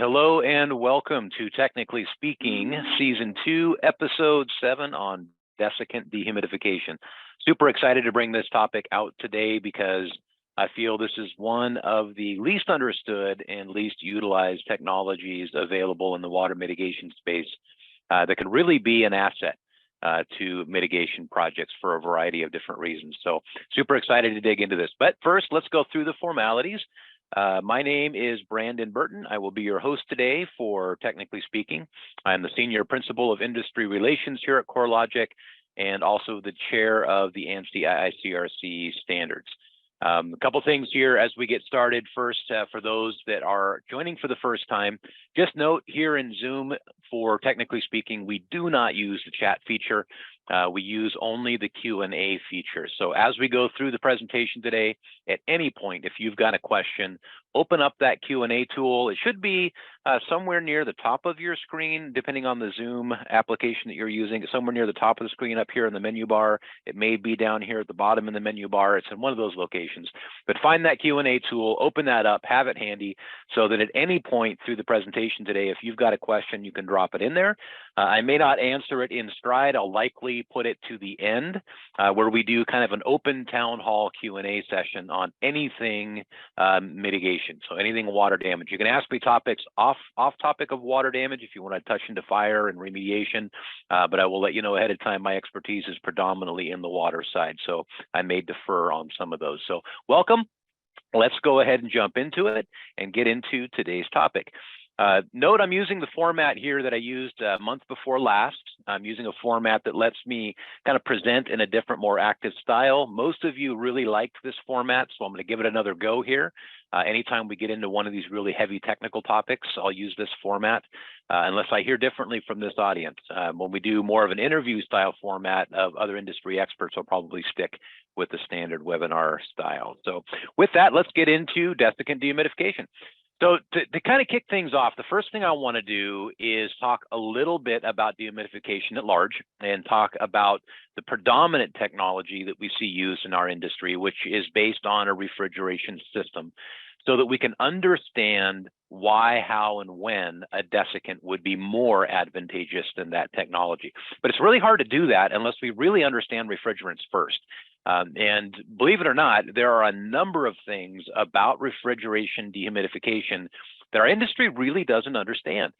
Hello and welcome to Technically Speaking, Season 2, Episode 7 on Desiccant Dehumidification. Super excited to bring this topic out today because I feel this is one of the least understood and least utilized technologies available in the water mitigation space that can really be an asset to mitigation projects for a variety of different reasons. So super excited to dig into this. But first, let's go through the formalities. My name is Brandon Burton. I will be your host today for Technically Speaking. I'm the Senior Principal of Industry Relations here at CoreLogic and also the Chair of the ANSTI ICRC Standards. A couple things here as we get started. First, for those that are joining for the first time, just note here in Zoom for Technically Speaking, we do not use the chat feature. We use only the Q&A feature. So as we go through the presentation today, at any point, if you've got a question, open up that Q&A tool. It should be somewhere near the top of your screen, depending on the Zoom application that you're using. Somewhere near the top of the screen up here in the menu bar. It may be down here at the bottom in the menu bar. It's in one of those locations. But find that Q&A tool, open that up, have it handy, so that at any point through the presentation today, if you've got a question, you can drop it in there. I may not answer it in stride. I'll likely put it to the end where we do kind of an open town hall Q&A session on anything mitigation. So anything water damage. You can ask me topics off topic of water damage if you want to touch into fire and remediation, but I will let you know ahead of time my expertise is predominantly in the water side, so I may defer on some of those. So welcome. Let's go ahead and jump into it and get into today's topic. Note I'm using the format here that I used a month before last. I'm using a format that lets me kind of present in a different, more active style. Most of you really liked this format, so I'm going to give it another go here. Anytime we get into one of these really heavy technical topics, I'll use this format unless I hear differently from this audience. When we do more of an interview style format of other industry experts, I'll probably stick with the standard webinar style. So with that, let's get into desiccant dehumidification. So to kind of kick things off, the first thing I want to do is talk a little bit about dehumidification at large and talk about the predominant technology that we see used in our industry, which is based on a refrigeration system, so that we can understand why, how, and when a desiccant would be more advantageous than that technology. But it's really hard to do that unless we really understand refrigerants first. And believe it or not, there are a number of things about refrigeration dehumidification that our industry really doesn't understand.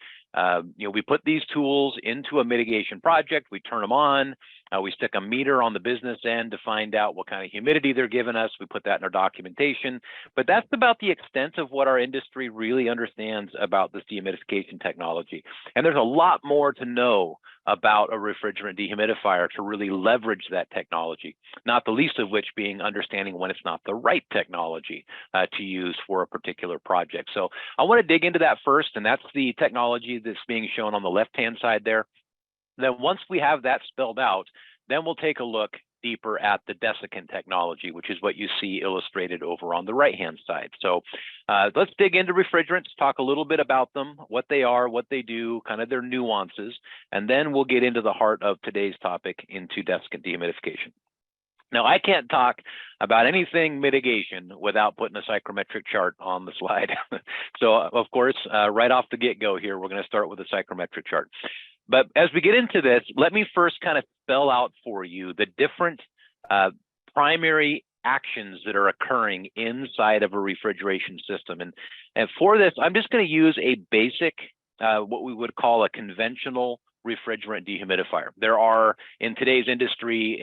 We put these tools into a mitigation project, we turn them on, we stick a meter on the business end to find out what kind of humidity they're giving us. We put that in our documentation, but that's about the extent of what our industry really understands about this dehumidification technology. And there's a lot more to know about a refrigerant dehumidifier to really leverage that technology, not the least of which being understanding when it's not the right technology to use for a particular project. So I want to dig into that first, and that's the technology that's being shown on the left-hand side there. Then once we have that spelled out, then we'll take a look deeper at the desiccant technology, which is what you see illustrated over on the right-hand side. So let's dig into refrigerants, talk a little bit about them, what they are, what they do, kind of their nuances, and then we'll get into the heart of today's topic into desiccant dehumidification. Now, I can't talk about anything mitigation without putting a psychrometric chart on the slide. So, of course, right off the get-go here, we're going to start with a psychrometric chart. But as we get into this, let me first kind of spell out for you the different primary actions that are occurring inside of a refrigeration system. And for this, I'm just going to use a basic, what we would call a conventional refrigerant dehumidifier. There are in today's industry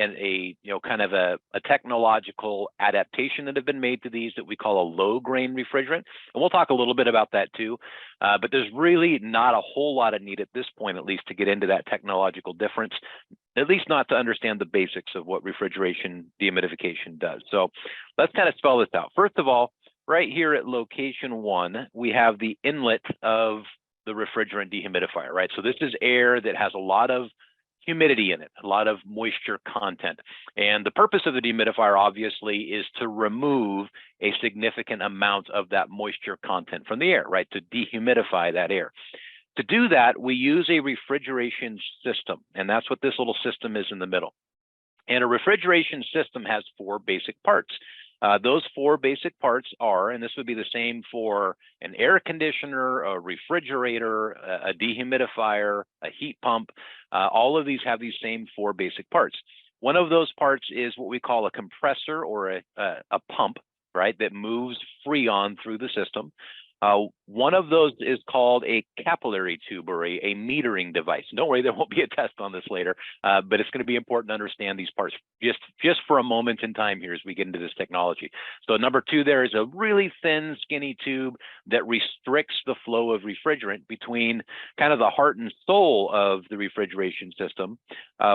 kind of a technological adaptation that have been made to these that we call a low grain refrigerant, and we'll talk a little bit about that too. But there's really not a whole lot of need at this point, at least, to get into that technological difference, at least not to understand the basics of what refrigeration dehumidification does. So let's kind of spell this out. First of all, right here at location 1, we have the inlet of the refrigerant dehumidifier, right? So this is air that has a lot of humidity in it, a lot of moisture content. And the purpose of the dehumidifier, obviously, is to remove a significant amount of that moisture content from the air, right? To dehumidify that air. To do that, we use a refrigeration system, and that's what this little system is in the middle. And a refrigeration system has 4 basic parts. Those four basic parts are, and this would be the same for an air conditioner, a refrigerator, a dehumidifier, a heat pump. All of these have these same four basic parts. One of those parts is what we call a compressor or a pump, right, that moves freon through the system. One of those is called a capillary tube or a metering device. Don't worry, there won't be a test on this later, but it's going to be important to understand these parts just for a moment in time here as we get into this technology. So number two, there is a really thin, skinny tube that restricts the flow of refrigerant between kind of the heart and soul of the refrigeration system,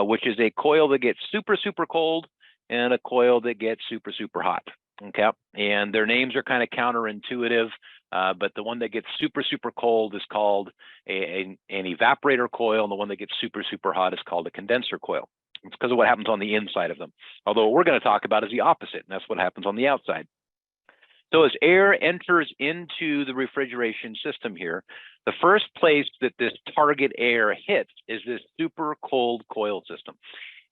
which is a coil that gets super, super cold and a coil that gets super, super hot. Okay, and their names are kind of counterintuitive, but the one that gets super, super cold is called an evaporator coil, and the one that gets super, super hot is called a condenser coil. It's because of what happens on the inside of them. Although what we're going to talk about is the opposite, and that's what happens on the outside. So as air enters into the refrigeration system here, the first place that this target air hits is this super cold coil system.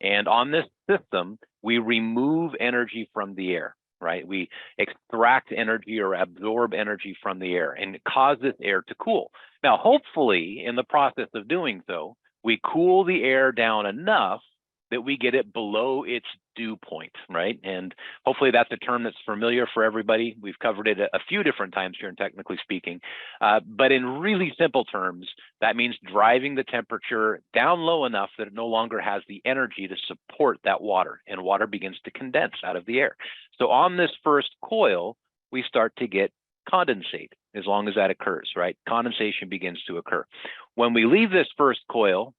And on this system, we remove energy from the air. Right? We extract energy or absorb energy from the air and cause this air to cool. Now, hopefully, in the process of doing so, we cool the air down enough that we get it below its dew point, right? And hopefully that's a term that's familiar for everybody. We've covered it a few different times here in Technically Speaking, but in really simple terms, that means driving the temperature down low enough that it no longer has the energy to support that water, and water begins to condense out of the air. So on this first coil, we start to get condensate as long as that occurs, right? Condensation begins to occur. When we leave this first coil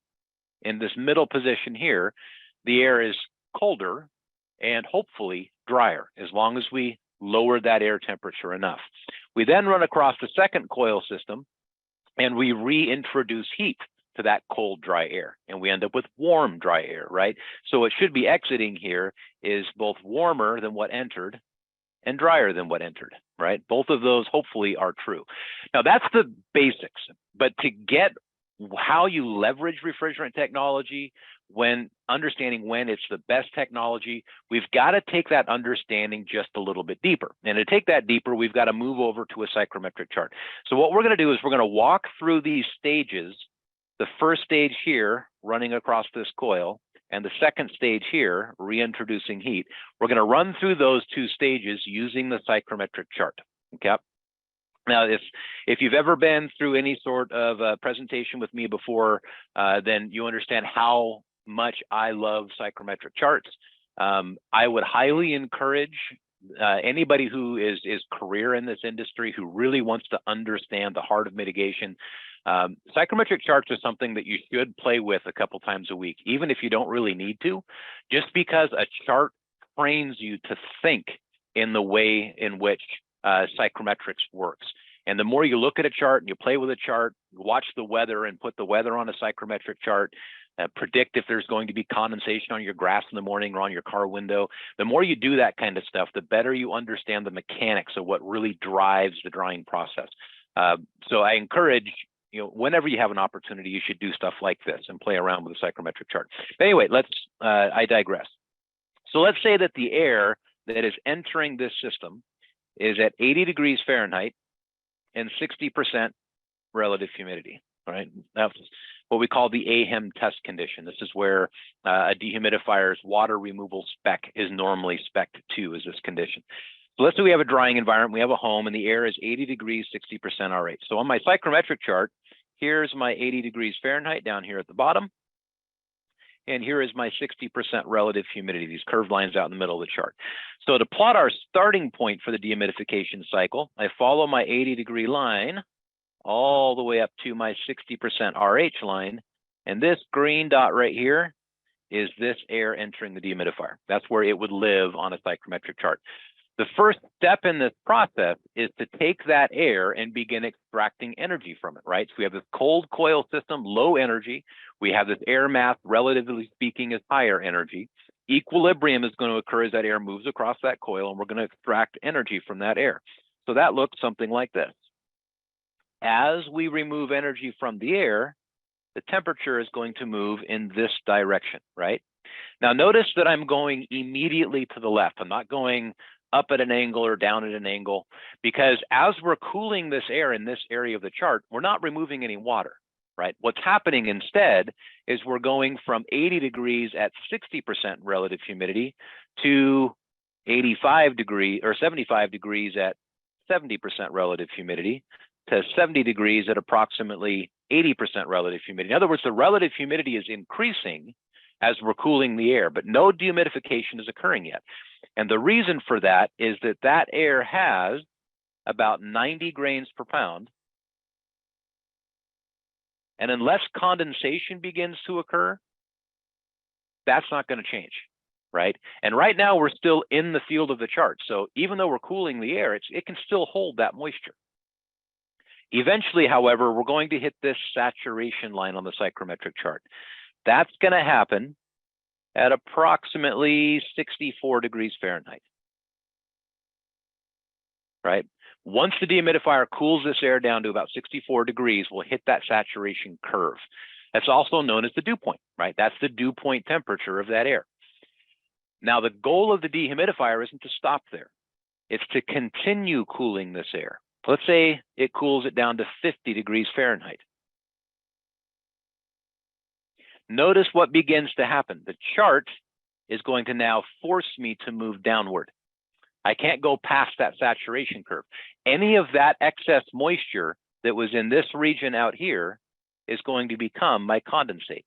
in this middle position here, the air is colder and hopefully drier as long as we lower that air temperature enough. We then run across the second coil system and we reintroduce heat to that cold, dry air, and we end up with warm, dry air, right? So it should be exiting here is both warmer than what entered and drier than what entered, right? Both of those hopefully are true. Now that's the basics, but to get how you leverage refrigerant technology, when understanding when it's the best technology, we've got to take that understanding just a little bit deeper. And to take that deeper, we've got to move over to a psychrometric chart. So what we're going to do is we're going to walk through these stages, the first stage here running across this coil, and the second stage here, reintroducing heat. We're going to run through those two stages using the psychrometric chart. Okay. Now, if you've ever been through any sort of presentation with me before, then you understand how much I love psychrometric charts. I would highly encourage anybody who is career in this industry who really wants to understand the heart of mitigation. Psychrometric charts are something that you should play with a couple times a week, even if you don't really need to, just because a chart trains you to think in the way in which psychrometrics works. And the more you look at a chart and you play with a chart, watch the weather and put the weather on a psychrometric chart, predict if there's going to be condensation on your grass in the morning or on your car window. The more you do that kind of stuff, the better you understand the mechanics of what really drives the drying process. So I encourage, whenever you have an opportunity, you should do stuff like this and play around with a psychrometric chart. But anyway, I digress. So let's say that the air that is entering this system is at 80 degrees Fahrenheit and 60% relative humidity. All right, that's what we call the AHEM test condition. This is where a dehumidifier's water removal spec is normally spec'd to, is this condition. So let's say we have a drying environment, we have a home, and the air is 80 degrees, 60% RH. So on my psychrometric chart, here's my 80 degrees Fahrenheit down here at the bottom, and here is my 60% relative humidity, these curved lines out in the middle of the chart. So to plot our starting point for the dehumidification cycle, I follow my 80-degree line all the way up to my 60% RH line. And this green dot right here is this air entering the dehumidifier. That's where it would live on a psychrometric chart. The first step in this process is to take that air and begin extracting energy from it, right? So we have this cold coil system, low energy. We have this air mass, relatively speaking, is higher energy. Equilibrium is going to occur as that air moves across that coil, and we're going to extract energy from that air. So that looks something like this. As we remove energy from the air, the temperature is going to move in this direction, right? Now notice that I'm going immediately to the left. I'm not going up at an angle or down at an angle, because as we're cooling this air in this area of the chart, we're not removing any water, right? What's happening instead is we're going from 80 degrees at 60% relative humidity to 85 degrees or 75 degrees at 70% relative humidity to 70 degrees at approximately 80% relative humidity. In other words, the relative humidity is increasing as we're cooling the air, but no dehumidification is occurring yet. And the reason for that is that that air has about 90 grains per pound. And unless condensation begins to occur, that's not going to change, right? And right now we're still in the field of the chart. So even though we're cooling the air, it can still hold that moisture. Eventually, however, we're going to hit this saturation line on the psychrometric chart. That's going to happen at approximately 64 degrees Fahrenheit, right? Once the dehumidifier cools this air down to about 64 degrees, we'll hit that saturation curve. That's also known as the dew point, right? That's the dew point temperature of that air. Now, the goal of the dehumidifier isn't to stop there. It's to continue cooling this air. Let's say it cools it down to 50 degrees Fahrenheit. Notice what begins to happen. The chart is going to now force me to move downward. I can't go past that saturation curve. Any of that excess moisture that was in this region out here is going to become my condensate.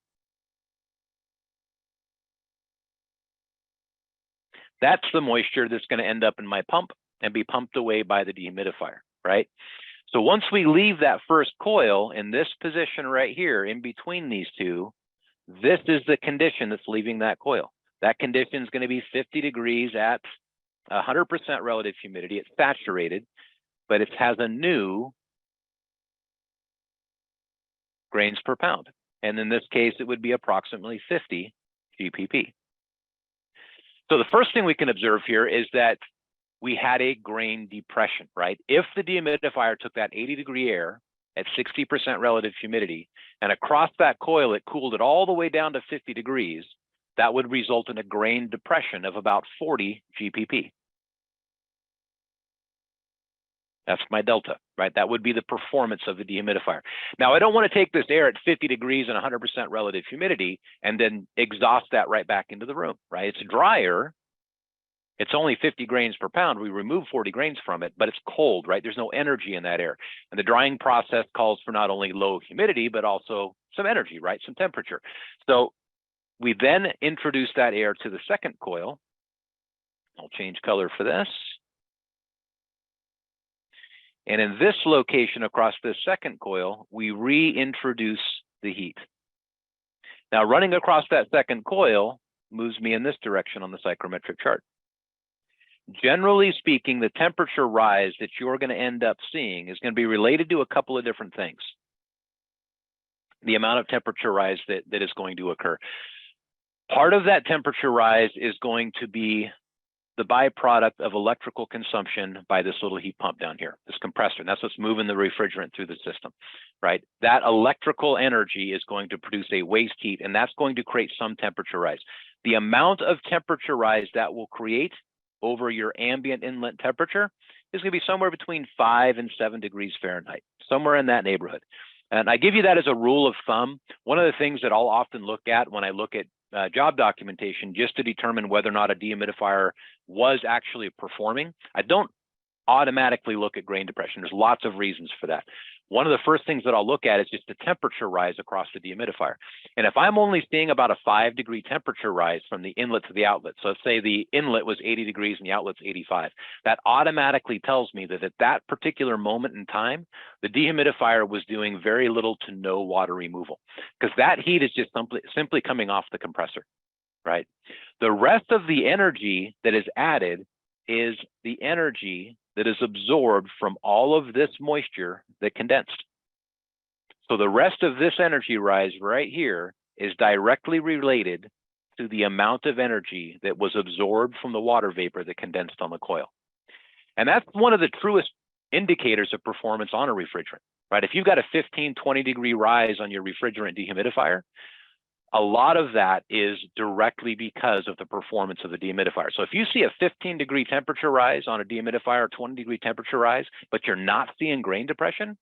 That's the moisture that's going to end up in my pump and be pumped away by the dehumidifier, right? So once we leave that first coil in this position right here, in between these two, this is the condition that's leaving that coil. That condition is going to be 50 degrees at 100% relative humidity. It's saturated, but it has a new grains per pound. And in this case, it would be approximately 50 GPP. So the first thing we can observe here is that we had a grain depression, right? If the dehumidifier took that 80-degree air at 60% relative humidity, and across that coil, it cooled it all the way down to 50 degrees, that would result in a grain depression of about 40 GPP. That's my delta, right? That would be the performance of the dehumidifier. Now, I don't want to take this air at 50 degrees and 100% relative humidity and then exhaust that right back into the room, right? It's drier. It's only 50 grains per pound. We remove 40 grains from it, but it's cold, right? There's no energy in that air. And the drying process calls for not only low humidity, but also some energy, right? Some temperature. So we then introduce that air to the second coil. I'll change color for this. And in this location across this second coil, we reintroduce the heat. Now, running across that second coil moves me in this direction on the psychrometric chart. Generally speaking, the temperature rise that you're going to end up seeing is going to be related to a couple of different things. The amount of temperature rise that is going to occur. Part of that temperature rise is going to be the byproduct of electrical consumption by this little heat pump down here, this compressor. And that's what's moving the refrigerant through the system, right? That electrical energy is going to produce a waste heat, and that's going to create some temperature rise. The amount of temperature rise that will create over your ambient inlet temperature is going to be somewhere between 5 and 7 degrees Fahrenheit, somewhere in that neighborhood. And I give you that as a rule of thumb. One of the things that I'll often look at when I look at job documentation, just to determine whether or not a dehumidifier was actually performing, I don't automatically look at grain depression. There's lots of reasons for that. One of the first things that I'll look at is just the temperature rise across the dehumidifier. And if I'm only seeing about a 5-degree temperature rise from the inlet to the outlet, so let's say the inlet was 80 degrees and the outlet's 85, that automatically tells me that at that particular moment in time, the dehumidifier was doing very little to no water removal, because that heat is just simply coming off the compressor, right? The rest of the energy that is added is the energy that is absorbed from all of this moisture that condensed. So the rest of this energy rise right here is directly related to the amount of energy that was absorbed from the water vapor that condensed on the coil. And that's one of the truest indicators of performance on a refrigerant, right? If you've got a 15, 20 degree rise on your refrigerant dehumidifier, a lot of that is directly because of the performance of the dehumidifier. So if you see a 15-degree temperature rise on a dehumidifier, 20-degree temperature rise, but you're not seeing grain depression,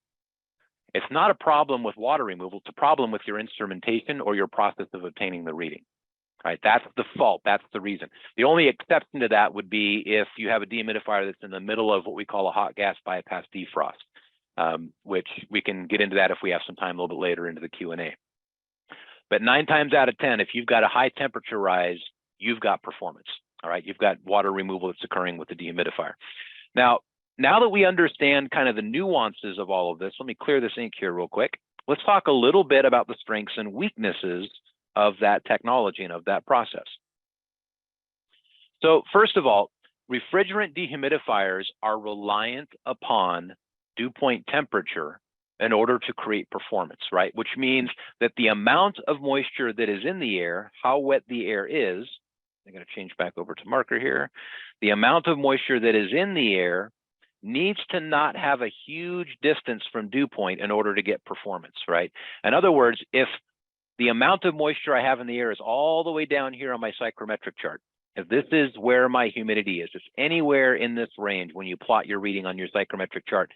it's not a problem with water removal, it's a problem with your instrumentation or your process of obtaining the reading. Right, that's the fault, that's the reason. The only exception to that would be if you have a dehumidifier that's in the middle of what we call a hot gas bypass defrost, which we can get into that if we have some time a little bit later into the Q&A. But 9 times out of 10, if you've got a high temperature rise, you've got performance. All right, you've got water removal that's occurring with the dehumidifier. Now that we understand kind of the nuances of all of this, let me clear this ink here real quick. Let's talk a little bit about the strengths and weaknesses of that technology and of that process. So first of all, refrigerant dehumidifiers are reliant upon dew point temperature in order to create performance, right? Which means that the amount of moisture that is in the air, how wet the air is, I'm going to change back over to marker here. The amount of moisture that is in the air needs to not have a huge distance from dew point in order to get performance, right? In other words, if the amount of moisture I have in the air is all the way down here on my psychrometric chart, if this is where my humidity is, it's anywhere in this range when you plot your reading on your psychrometric chart,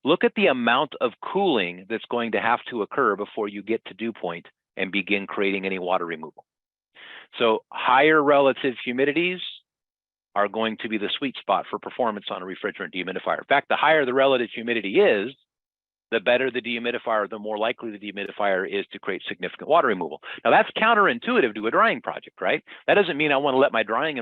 look at the amount of cooling that's going to have to occur before you get to dew point and begin creating any water removal. So higher relative humidities are going to be the sweet spot for performance on a refrigerant dehumidifier. In fact, the higher the relative humidity is, the better the dehumidifier, the more likely the dehumidifier is to create significant water removal. Now that's counterintuitive to a drying project, right? That doesn't mean I want to let my drying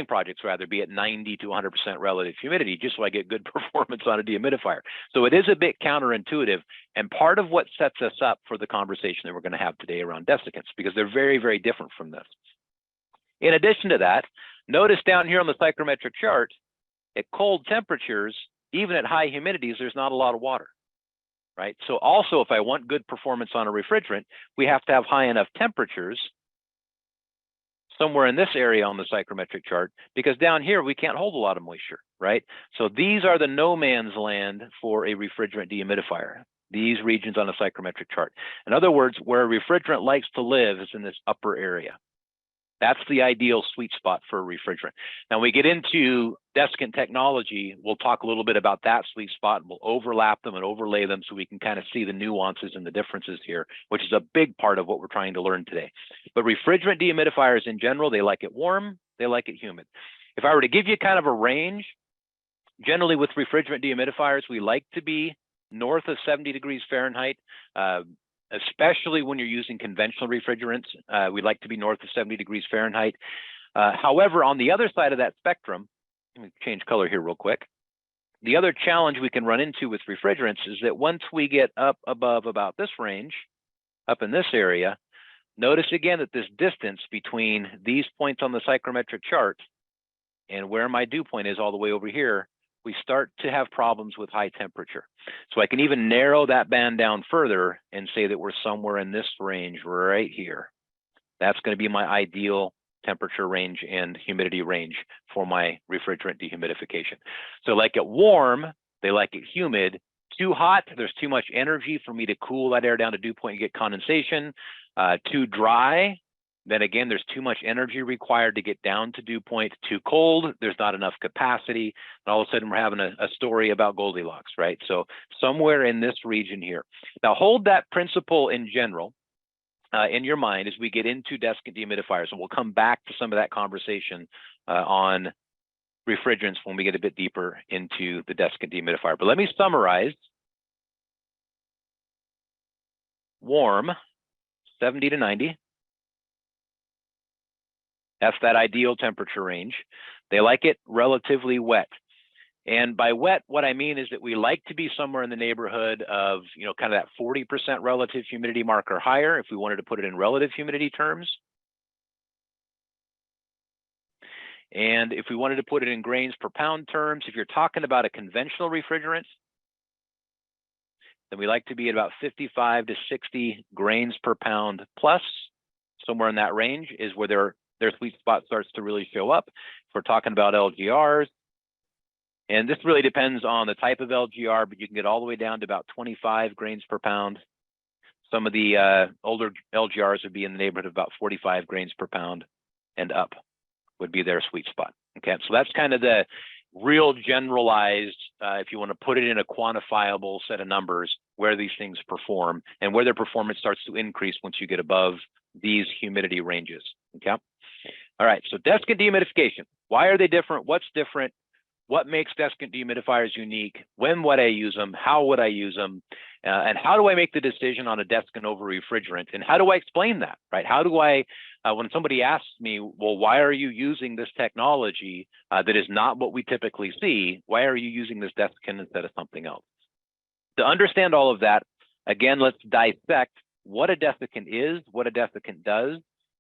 projects rather be at 90 to 100% relative humidity, just so I get good performance on a dehumidifier. So it is a bit counterintuitive, and part of what sets us up for the conversation that we're going to have today around desiccants, because they're very, very different from this. In addition to that, notice down here on the psychrometric chart, at cold temperatures, even at high humidities, there's not a lot of water, right? So also, if I want good performance on a refrigerant, we have to have high enough temperatures somewhere in this area on the psychrometric chart, because down here, we can't hold a lot of moisture, right? So these are the no man's land for a refrigerant dehumidifier, these regions on a psychrometric chart. In other words, where a refrigerant likes to live is in this upper area. That's the ideal sweet spot for a refrigerant. Now, when we get into desiccant technology, we'll talk a little bit about that sweet spot, and we'll overlap them and overlay them so we can kind of see the nuances and the differences here, which is a big part of what we're trying to learn today. But refrigerant dehumidifiers in general, they like it warm, they like it humid. If I were to give you kind of a range, generally with refrigerant dehumidifiers, we like to be north of 70 degrees Fahrenheit, especially when you're using conventional refrigerants. We like to be north of 70 degrees Fahrenheit. However, on the other side of that spectrum, let me change color here real quick. The other challenge we can run into with refrigerants is that once we get up above about this range, up in this area, notice again that this distance between these points on the psychrometric chart and where my dew point is all the way over here, we start to have problems with high temperature. So I can even narrow that band down further and say that we're somewhere in this range right here. That's going to be my ideal temperature range and humidity range for my refrigerant dehumidification. So like it warm, they like it humid. Too hot, there's too much energy for me to cool that air down to dew point and get condensation. Too dry, then again, there's too much energy required to get down to dew point. Too cold, there's not enough capacity. And all of a sudden, we're having a story about Goldilocks, right? So somewhere in this region here. Now, hold that principle in general in your mind as we get into desiccant dehumidifiers. And we'll come back to some of that conversation on refrigerants when we get a bit deeper into the desiccant dehumidifier. But let me summarize. Warm, 70 to 90. That's that ideal temperature range. They like it relatively wet. And by wet, what I mean is that we like to be somewhere in the neighborhood of, kind of that 40% relative humidity mark or higher, if we wanted to put it in relative humidity terms. And if we wanted to put it in grains per pound terms, if you're talking about a conventional refrigerant, then we like to be at about 55 to 60 grains per pound plus. Somewhere in that range is where their sweet spot starts to really show up. If we're talking about LGRs, and this really depends on the type of LGR, but you can get all the way down to about 25 grains per pound. Some of the older LGRs would be in the neighborhood of about 45 grains per pound and up would be their sweet spot. Okay, so that's kind of the real generalized, if you want to put it in a quantifiable set of numbers, where these things perform and where their performance starts to increase once you get above these humidity ranges. Okay. All right, so desiccant dehumidification. Why are they different? What's different? What makes desiccant dehumidifiers unique? When would I use them? How would I use them? And how do I make the decision on a desiccant over refrigerant? And how do I explain that, right? How do I, when somebody asks me, well, why are you using this technology that is not what we typically see? Why are you using this desiccant instead of something else? To understand all of that, again, let's dissect what a desiccant is, what a desiccant does.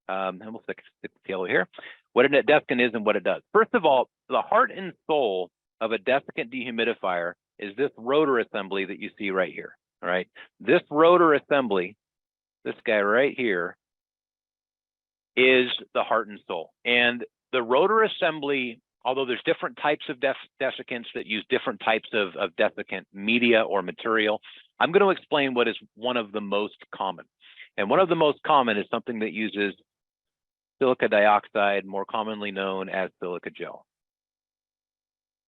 And we'll stick the yellow here. What a desiccant is and what it does. First of all, the heart and soul of a desiccant dehumidifier is this rotor assembly that you see right here. All right, this rotor assembly, this guy right here, is the heart and soul. And the rotor assembly, although there's different types of desiccants that use different types of desiccant media or material, I'm going to explain what is one of the most common. And one of the most common is something that uses silica dioxide, more commonly known as silica gel.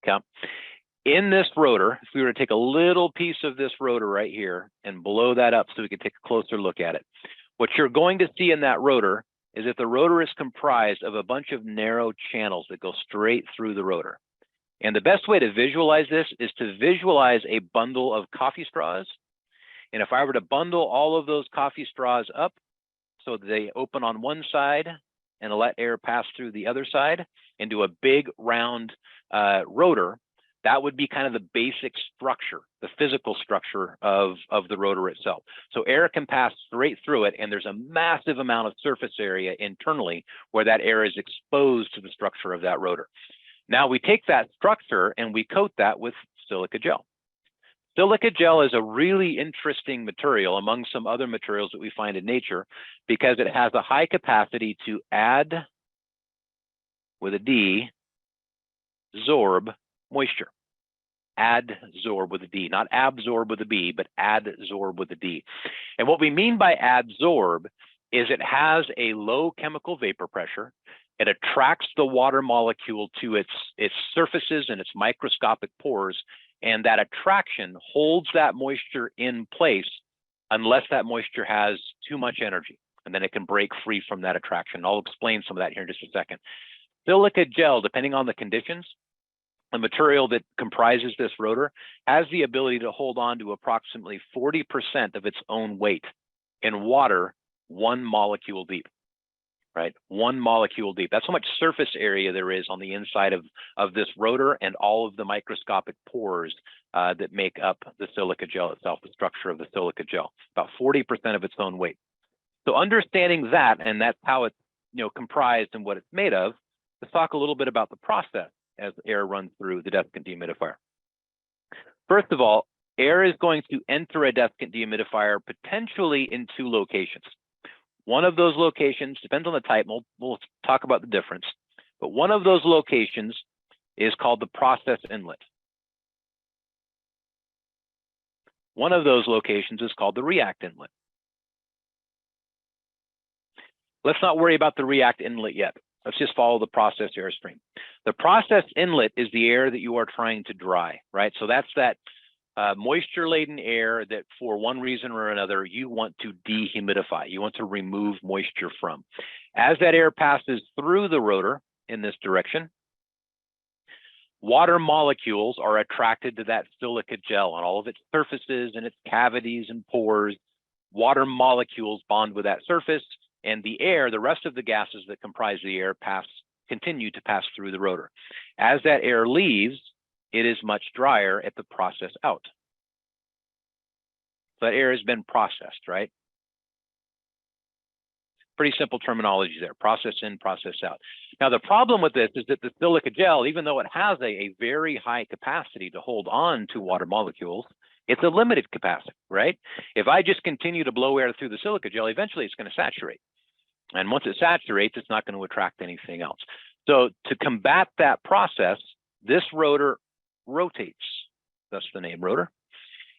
Okay. In this rotor, if we were to take a little piece of this rotor right here and blow that up so we can take a closer look at it, what you're going to see in that rotor is that the rotor is comprised of a bunch of narrow channels that go straight through the rotor. And the best way to visualize this is to visualize a bundle of coffee straws. And if I were to bundle all of those coffee straws up so they open on one side and let air pass through the other side into a big round rotor, that would be kind of the basic structure, the physical structure of the rotor itself. So air can pass straight through it, and there's a massive amount of surface area internally where that air is exposed to the structure of that rotor. Now we take that structure and we coat that with silica gel. Silica gel is a really interesting material among some other materials that we find in nature because it has a high capacity to add, with a D, zorb moisture. Adsorb with a D, not absorb with a B, but adsorb with a D. And what we mean by adsorb is it has a low chemical vapor pressure. It attracts the water molecule to its surfaces and its microscopic pores, and that attraction holds that moisture in place unless that moisture has too much energy, and then it can break free from that attraction. I'll explain some of that here in just a second. Silica gel, depending on the conditions, the material that comprises this rotor has the ability to hold on to approximately 40% of its own weight in water, 1 molecule deep, right? 1 molecule deep. That's how much surface area there is on the inside of this rotor and all of the microscopic pores that make up the silica gel itself, the structure of the silica gel, about 40% of its own weight. So understanding that, and that's how it's comprised and what it's made of, let's talk a little bit about the process as air runs through the desiccant dehumidifier. First of all, air is going to enter a desiccant dehumidifier potentially in 2 locations. One of those locations, depends on the type, we'll talk about the difference, but one of those locations is called the process inlet. One of those locations is called the react inlet. Let's not worry about the react inlet yet. Let's just follow the process airstream. The process inlet is the air that you are trying to dry, right? So that's that moisture-laden air that for one reason or another, you want to dehumidify. You want to remove moisture from. As that air passes through the rotor in this direction, water molecules are attracted to that silica gel on all of its surfaces and its cavities and pores. Water molecules bond with that surface, and the air, the rest of the gases that comprise the air, continue to pass through the rotor. As that air leaves, it is much drier at the process out. So that air has been processed, right? Pretty simple terminology there, process in, process out. Now, the problem with this is that the silica gel, even though it has a very high capacity to hold on to water molecules, it's a limited capacity, right? If I just continue to blow air through the silica gel, eventually it's going to saturate. And once it saturates, it's not going to attract anything else. So to combat that process, this rotor rotates. That's the name, rotor.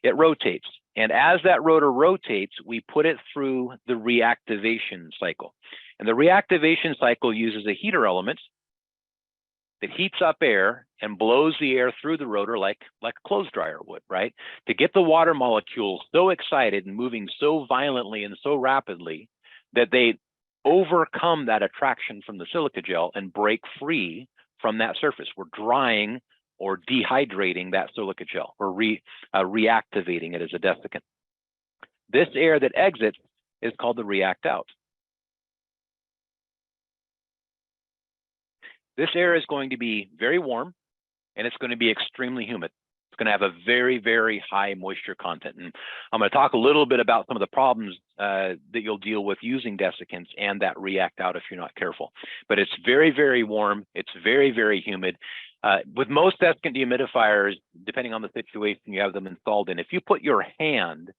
It rotates. And as that rotor rotates, we put it through the reactivation cycle. And the reactivation cycle uses a heater element that heats up air and blows the air through the rotor like a clothes dryer would, right? To get the water molecules so excited and moving so violently and so rapidly that they overcome that attraction from the silica gel and break free from that surface. We're drying or dehydrating that silica gel, or reactivating it as a desiccant. This air that exits is called the react out. This air is going to be very warm, and it's going to be extremely humid. It's going to have a very, very high moisture content. And I'm going to talk a little bit about some of the problems that you'll deal with using desiccants and that react out if you're not careful. But it's very, very warm. It's very, very humid. With most desiccant dehumidifiers, depending on the situation you have them installed in, if you put your hand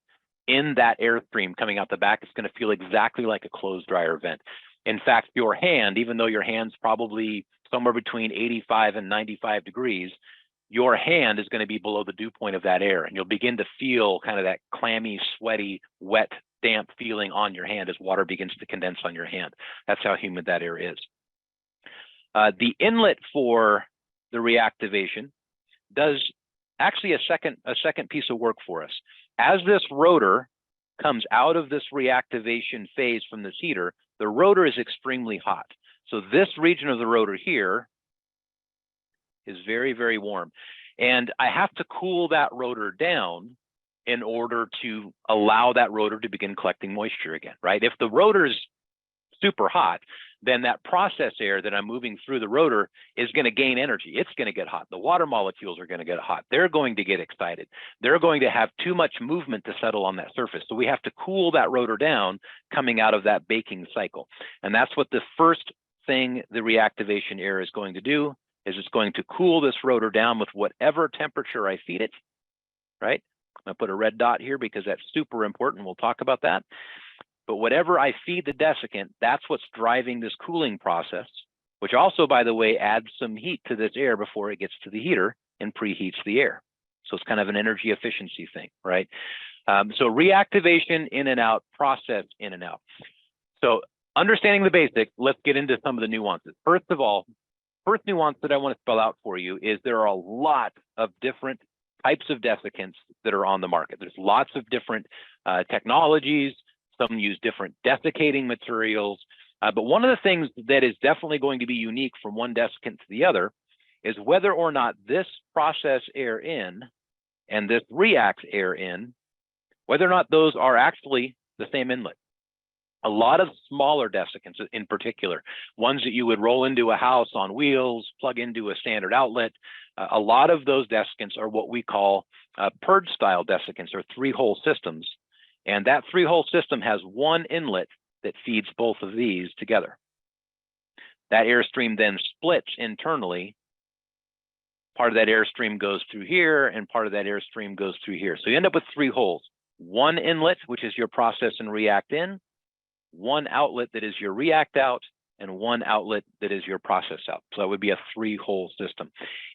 in that airstream coming out the back, it's going to feel exactly like a clothes dryer vent. In fact, your hand, even though your hand's probably somewhere between 85 and 95 degrees, your hand is going to be below the dew point of that air, and you'll begin to feel kind of that clammy, sweaty, wet, damp feeling on your hand as water begins to condense on your hand. That's how humid that air is. The inlet for the reactivation does actually a second piece of work for us. As this rotor comes out of this reactivation phase from this heater, the rotor is extremely hot. So this region of the rotor here is very, very warm. And I have to cool that rotor down in order to allow that rotor to begin collecting moisture again, right? If the rotor's super hot, then that process air that I'm moving through the rotor is going to gain energy. It's going to get hot. The water molecules are going to get hot. They're going to get excited. They're going to have too much movement to settle on that surface. So we have to cool that rotor down coming out of that baking cycle. And that's what the first thing the reactivation air is going to do, is it's going to cool this rotor down with whatever temperature I feed it, right? I'm going to put a red dot here because that's super important. We'll talk about that. But whatever I feed the desiccant, that's what's driving this cooling process, which also, by the way, adds some heat to this air before it gets to the heater and preheats the air. So it's kind of an energy efficiency thing, right? So reactivation in and out, process in and out. So understanding the basics, let's get into some of the nuances. First of all, first nuance that I want to spell out for you is there are a lot of different types of desiccants that are on the market. There's lots of different technologies. Some use different desiccating materials. But one of the things that is definitely going to be unique from one desiccant to the other is whether or not this process air in and this reacts air in, whether or not those are actually the same inlet. A lot of smaller desiccants in particular, ones that you would roll into a house on wheels, plug into a standard outlet, a lot of those desiccants are what we call purge style desiccants, or three-hole systems. And that three-hole system has one inlet that feeds both of these together. That airstream then splits internally. Part of that airstream goes through here, and part of that airstream goes through here. So you end up with three holes. One inlet, which is your process and react in, one outlet that is your react out, and one outlet that is your process out. So that would be a three-hole system.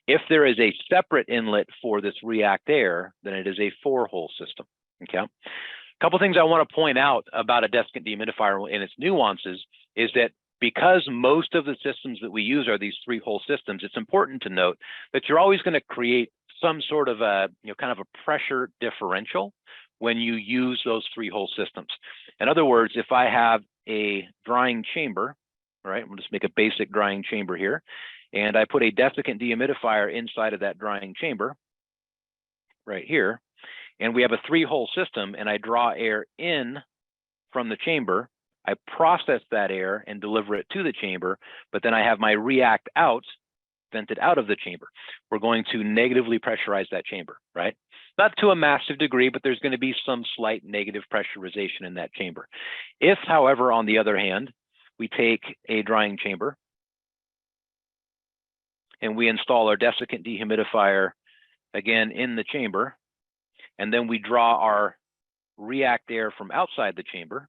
If there is a separate inlet for this react air, then it is a four-hole system, okay? A couple things I want to point out about a desiccant dehumidifier and its nuances is that because most of the systems that we use are these three-hole systems, it's important to note that you're always going to create some sort of a, kind of a pressure differential when you use those three-hole systems. In other words, if I have a drying chamber, right, we'll just make a basic drying chamber here, and I put a desiccant dehumidifier inside of that drying chamber right here, and we have a three-hole system, and I draw air in from the chamber, I process that air and deliver it to the chamber, but then I have my react out vented out of the chamber. We're going to negatively pressurize that chamber, right? Not to a massive degree, but there's going to be some slight negative pressurization in that chamber. If, however, on the other hand, we take a drying chamber and we install our desiccant dehumidifier again in the chamber, and then we draw our react air from outside the chamber,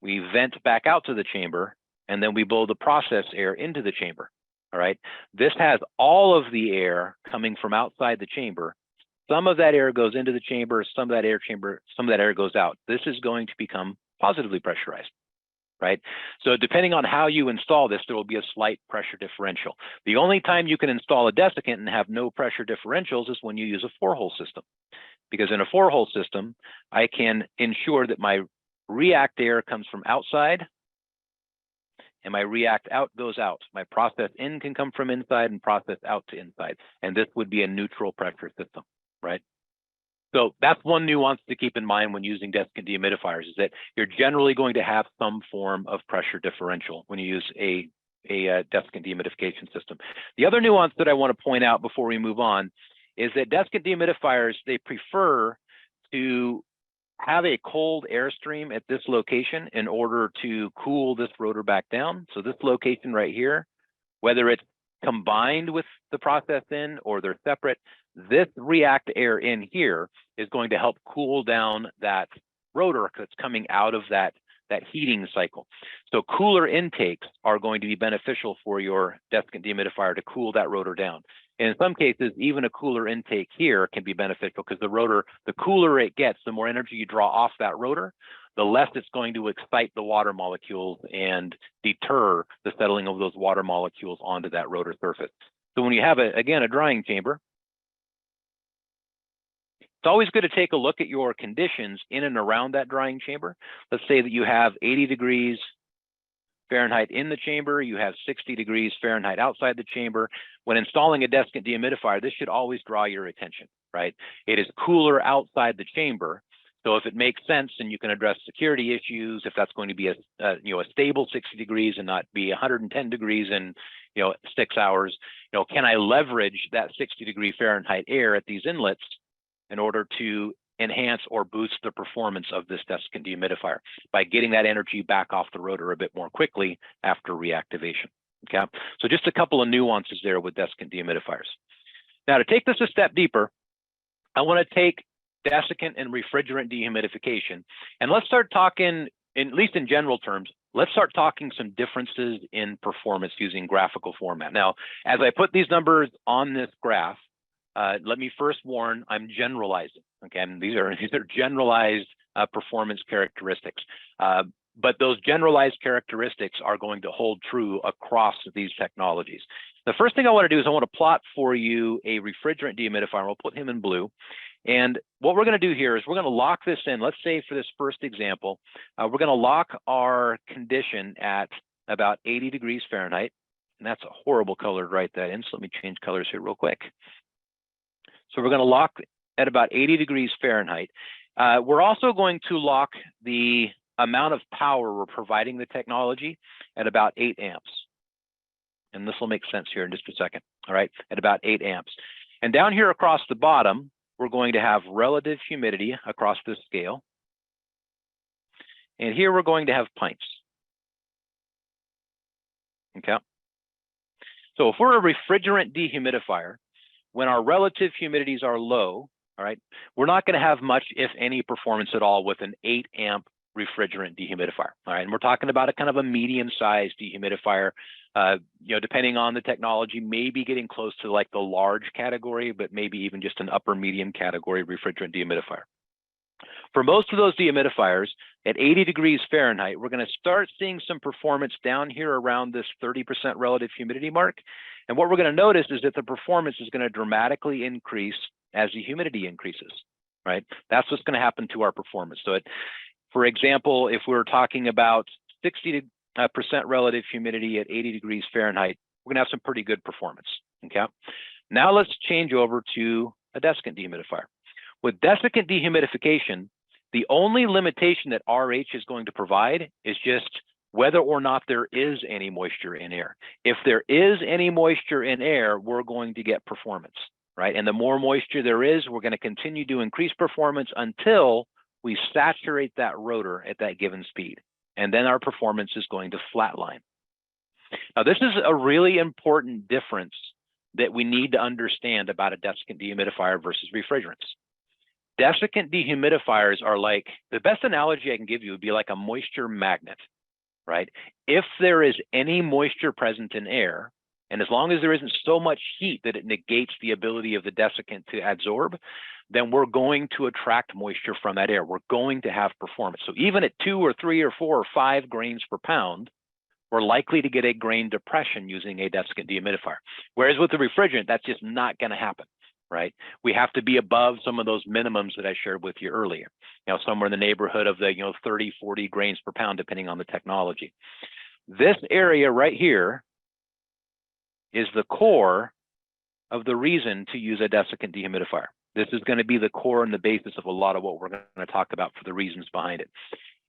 we vent back out to the chamber, and then we blow the process air into the chamber, all right? This has all of the air coming from outside the chamber Some of that air goes into the chamber, some of that air goes out. This is going to become positively pressurized, right? So depending on how you install this, there will be a slight pressure differential. The only time you can install a desiccant and have no pressure differentials is when you use a 4-hole system. Because in a 4-hole system, I can ensure that my react air comes from outside and my react out goes out. My process in can come from inside and process out to inside. And this would be a neutral pressure system, right? So that's one nuance to keep in mind when using desiccant dehumidifiers, is that you're generally going to have some form of pressure differential when you use a desiccant dehumidification system. The other nuance that I want to point out before we move on is that desiccant dehumidifiers, they prefer to have a cold airstream at this location in order to cool this rotor back down. So this location right here, whether it's combined with the process in or they're separate, this react air in here is going to help cool down that rotor that's coming out of that heating cycle. So cooler intakes are going to be beneficial for your desiccant dehumidifier to cool that rotor down. And in some cases, even a cooler intake here can be beneficial because the rotor, the cooler it gets, the more energy you draw off that rotor, the less it's going to excite the water molecules and deter the settling of those water molecules onto that rotor surface. So when you have, again, a drying chamber, it's always good to take a look at your conditions in and around that drying chamber. Let's say that you have 80 degrees Fahrenheit in the chamber, you have 60 degrees Fahrenheit outside the chamber. When installing a desiccant dehumidifier, this should always draw your attention, right? It is cooler outside the chamber. So if it makes sense and you can address security issues, if that's going to be a stable 60 degrees and not be 110 degrees in 6 hours, can I leverage that 60 degree Fahrenheit air at these inlets in order to enhance or boost the performance of this desiccant dehumidifier by getting that energy back off the rotor a bit more quickly after reactivation? Okay, so just a couple of nuances there with desiccant dehumidifiers. Now, to take this a step deeper, I want to take desiccant and refrigerant dehumidification, and let's start talking, at least in general terms, let's start talking some differences in performance using graphical format. Now, as I put these numbers on this graph, let me first warn, I'm generalizing. Okay, and these are generalized performance characteristics, but those generalized characteristics are going to hold true across these technologies. The first thing I want to do is I want to plot for you a refrigerant dehumidifier. We'll put him in blue. And what we're going to do here is we're going to lock this in. Let's say for this first example, we're going to lock our condition at about 80 degrees Fahrenheit. And that's a horrible color to write that in. So let me change colors here real quick. So we're going to lock at about 80 degrees Fahrenheit. We're also going to lock the amount of power we're providing the technology at about 8 amps. And this will make sense here in just a second. All right, at about 8 amps. And down here across the bottom, we're going to have relative humidity across this scale. And here we're going to have pints. Okay. So if we're a refrigerant dehumidifier, when our relative humidities are low, all right, we're not going to have much, if any, performance at all with an 8 amp refrigerant dehumidifier. All right, and we're talking about a kind of a medium-sized dehumidifier. Depending on the technology, maybe getting close to like the large category, but maybe even just an upper medium category refrigerant dehumidifier. For most of those dehumidifiers at 80 degrees Fahrenheit, we're going to start seeing some performance down here around this 30% relative humidity mark. And what we're going to notice is that the performance is going to dramatically increase as the humidity increases, right? That's what's going to happen to our performance. So for example, if we're talking about 60% relative humidity at 80 degrees Fahrenheit, we're going to have some pretty good performance, okay? Now let's change over to a desiccant dehumidifier. With desiccant dehumidification, the only limitation that RH is going to provide is just whether or not there is any moisture in air. If there is any moisture in air, we're going to get performance, right? And the more moisture there is, we're going to continue to increase performance until we saturate that rotor at that given speed. And then our performance is going to flatline. Now, this is a really important difference that we need to understand about a desiccant dehumidifier versus refrigerants. Desiccant dehumidifiers are like, the best analogy I can give you would be like a moisture magnet, right? If there is any moisture present in air, And as long as there isn't so much heat that it negates the ability of the desiccant to adsorb, then we're going to attract moisture from that air. We're going to have performance. So even at 2 or 3 or 4 or 5 grains per pound, we're likely to get a grain depression using a desiccant dehumidifier. Whereas with the refrigerant, that's just not going to happen, right? We have to be above some of those minimums that I shared with you earlier, somewhere in the neighborhood of the 30, 40 grains per pound, depending on the technology. This area right here is the core of the reason to use a desiccant dehumidifier. This is going to be the core and the basis of a lot of what we're going to talk about for the reasons behind it.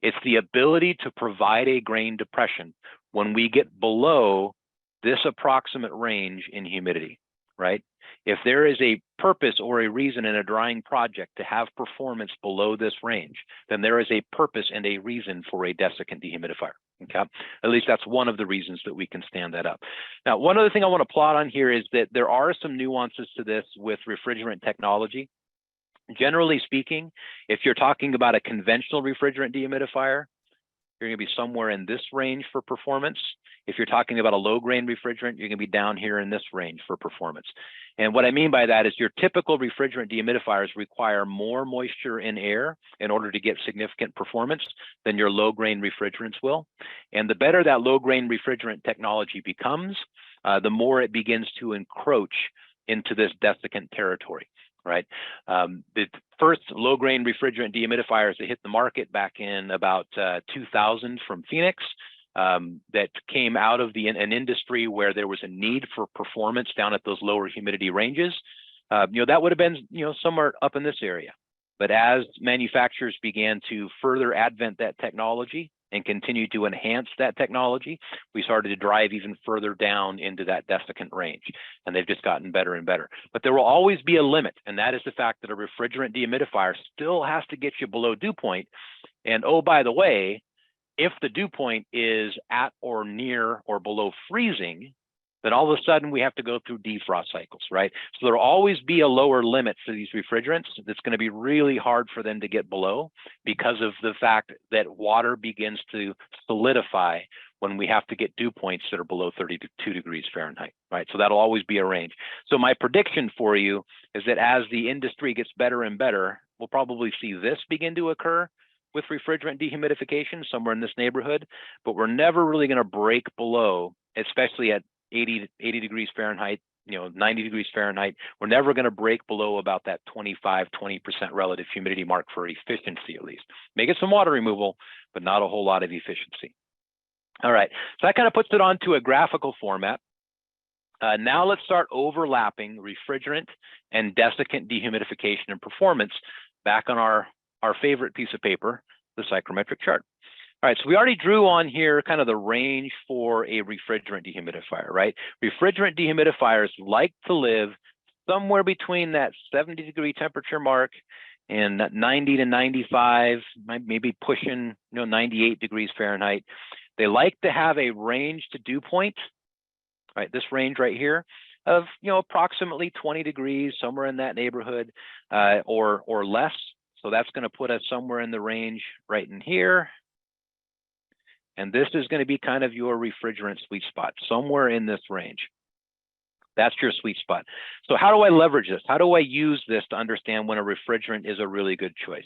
It's the ability to provide a grain depression when we get below this approximate range in humidity, right? If there is a purpose or a reason in a drying project to have performance below this range, then there is a purpose and a reason for a desiccant dehumidifier. Okay, at least that's one of the reasons that we can stand that up. Now, one other thing I want to plot on here is that there are some nuances to this with refrigerant technology. Generally speaking, if you're talking about a conventional refrigerant dehumidifier, you're going to be somewhere in this range for performance. If you're talking about a low grain refrigerant, you're going to be down here in this range for performance. And what I mean by that is your typical refrigerant dehumidifiers require more moisture in air in order to get significant performance than your low grain refrigerants will. And the better that low grain refrigerant technology becomes, the more it begins to encroach into this desiccant territory, right? The first low grain refrigerant dehumidifiers that hit the market back in about 2000 from Phoenix, that came out of an industry where there was a need for performance down at those lower humidity ranges, that would have been, somewhere up in this area. But as manufacturers began to further advent that technology and continue to enhance that technology, we started to drive even further down into that desiccant range, and they've just gotten better and better. But there will always be a limit, and that is the fact that a refrigerant dehumidifier still has to get you below dew point. And oh, by the way, if the dew point is at or near or below freezing, then all of a sudden we have to go through defrost cycles, right? So there'll always be a lower limit for these refrigerants that's going to be really hard for them to get below because of the fact that water begins to solidify when we have to get dew points that are below 32 degrees Fahrenheit, right? So that'll always be a range. So my prediction for you is that as the industry gets better and better, we'll probably see this begin to occur with refrigerant dehumidification somewhere in this neighborhood, but we're never really going to break below, especially at 80 degrees Fahrenheit, 90 degrees Fahrenheit. We're never going to break below about that 25, 20% relative humidity mark for efficiency, at least. May get some water removal, but not a whole lot of efficiency. All right, so that kind of puts it onto a graphical format. Now let's start overlapping refrigerant and desiccant dehumidification and performance back on our favorite piece of paper, the psychrometric chart. All right, so we already drew on here kind of the range for a refrigerant dehumidifier, right? Refrigerant dehumidifiers like to live somewhere between that 70-degree temperature mark and 90 to 95, maybe pushing 98 degrees Fahrenheit. They like to have a range to dew point, right? This range right here of approximately 20 degrees, somewhere in that neighborhood, or less. So that's going to put us somewhere in the range right in here. And this is going to be kind of your refrigerant sweet spot, somewhere in this range. That's your sweet spot. So how do I leverage this? How do I use this to understand when a refrigerant is a really good choice?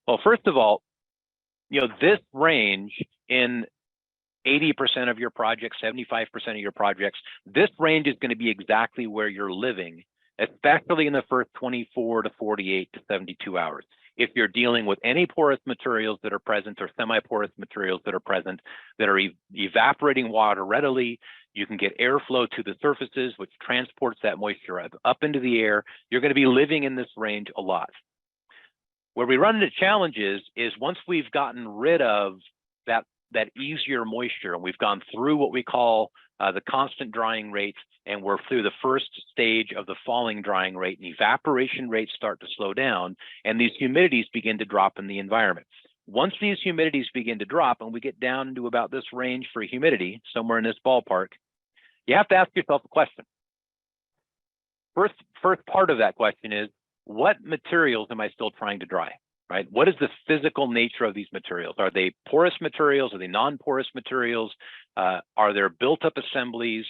Well, first of all, this range in 80% of your projects, 75% of your projects, this range is going to be exactly where you're living, especially in the first 24 to 48 to 72 hours. If you're dealing with any porous materials that are present or semi-porous materials that are present that are evaporating water readily, you can get airflow to the surfaces, which transports that moisture up into the air. You're going to be living in this range a lot. Where we run into challenges is once we've gotten rid of that easier moisture, and we've gone through what we call the constant drying rate, and we're through the first stage of the falling drying rate, and evaporation rates start to slow down, and these humidities begin to drop in the environment. Once these humidities begin to drop, and we get down into about this range for humidity, somewhere in this ballpark, you have to ask yourself a question. First part of that question is, what materials am I still trying to dry? Right? What is the physical nature of these materials? Are they porous materials? Are they non-porous materials? Are there built-up assemblies?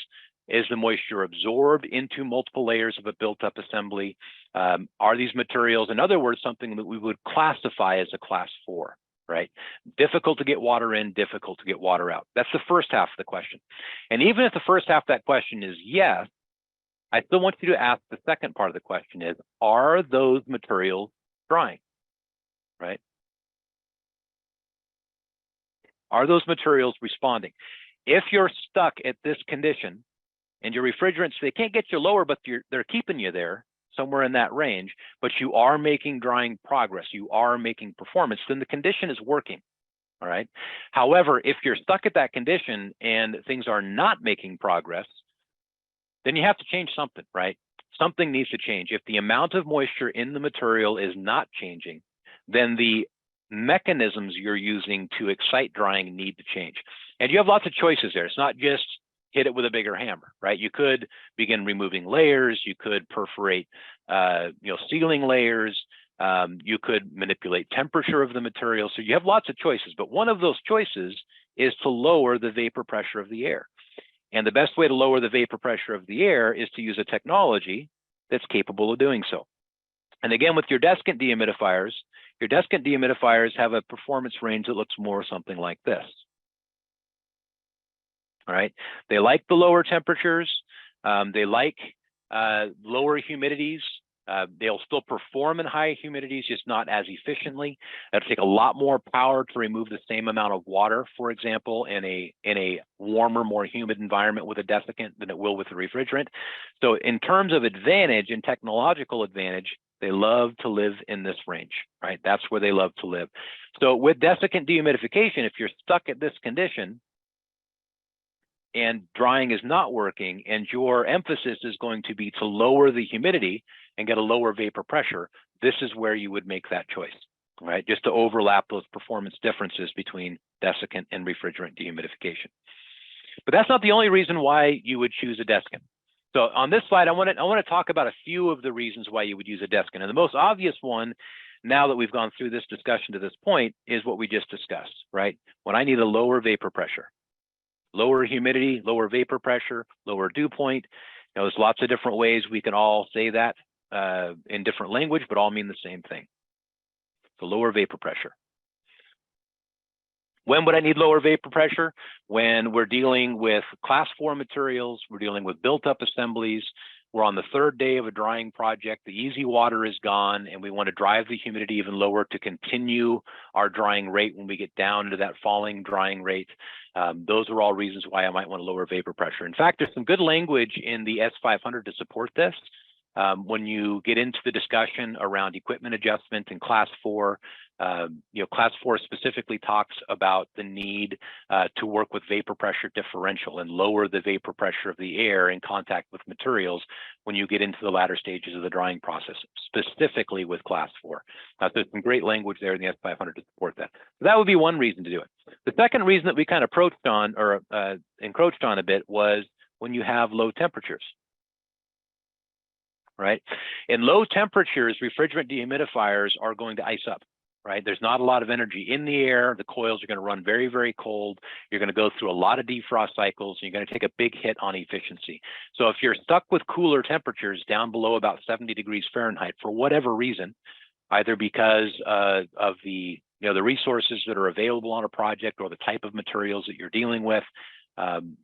Is the moisture absorbed into multiple layers of a built-up assembly? Are these materials, in other words, something that we would classify as a class 4, right? Difficult to get water in, difficult to get water out. That's the first half of the question. And even if the first half of that question is yes, I still want you to ask the second part of the question is, are those materials drying, right? Are those materials responding? If you're stuck at this condition and your refrigerants, they can't get you lower, but they're keeping you there somewhere in that range, but you are making drying progress, you are making performance, then the condition is working, all right? However, if you're stuck at that condition and things are not making progress, then you have to change something, right? Something needs to change. If the amount of moisture in the material is not changing, then the mechanisms you're using to excite drying need to change. And you have lots of choices there. It's not just hit it with a bigger hammer, right? You could begin removing layers. You could perforate, sealing layers. You could manipulate temperature of the material. So you have lots of choices, but one of those choices is to lower the vapor pressure of the air. And the best way to lower the vapor pressure of the air is to use a technology that's capable of doing so. And again, with your desiccant dehumidifiers have a performance range that looks more something like this. All right, they like the lower temperatures, they like lower humidities. They'll still perform in high humidities, just not as efficiently. It'll take a lot more power to remove the same amount of water, for example, in a warmer, more humid environment with a desiccant than it will with a refrigerant. So in terms of advantage and technological advantage, they love to live in this range, right? That's where they love to live. So with desiccant dehumidification, if you're stuck at this condition and drying is not working and your emphasis is going to be to lower the humidity and get a lower vapor pressure, this is where you would make that choice, right? Just to overlap those performance differences between desiccant and refrigerant dehumidification. But that's not the only reason why you would choose a desiccant. So on this slide, I want to talk about a few of the reasons why you would use a desiccant. And the most obvious one, now that we've gone through this discussion to this point, is what we just discussed, right? When I need a lower vapor pressure, lower humidity, lower vapor pressure, lower dew point. There's lots of different ways we can all say that in different language, but all mean the same thing. So lower vapor pressure. When would I need lower vapor pressure? When we're dealing with class 4 materials, we're dealing with built-up assemblies, we're on the third day of a drying project, the easy water is gone, and we want to drive the humidity even lower to continue our drying rate when we get down to that falling drying rate. Those are all reasons why I might want to lower vapor pressure. In fact, there's some good language in the S500 to support this. When you get into the discussion around equipment adjustment in class 4, class 4 specifically talks about the need to work with vapor pressure differential and lower the vapor pressure of the air in contact with materials when you get into the latter stages of the drying process, specifically with class 4. So there's some great language there in the S500 to support that. So that would be one reason to do it. The second reason that we kind of encroached on a bit was when you have low temperatures. Right? In low temperatures, refrigerant dehumidifiers are going to ice up, right? There's not a lot of energy in the air. The coils are going to run very, very cold. You're going to go through a lot of defrost cycles, and you're going to take a big hit on efficiency. So if you're stuck with cooler temperatures down below about 70 degrees Fahrenheit for whatever reason, either because of the resources that are available on a project or the type of materials that you're dealing with,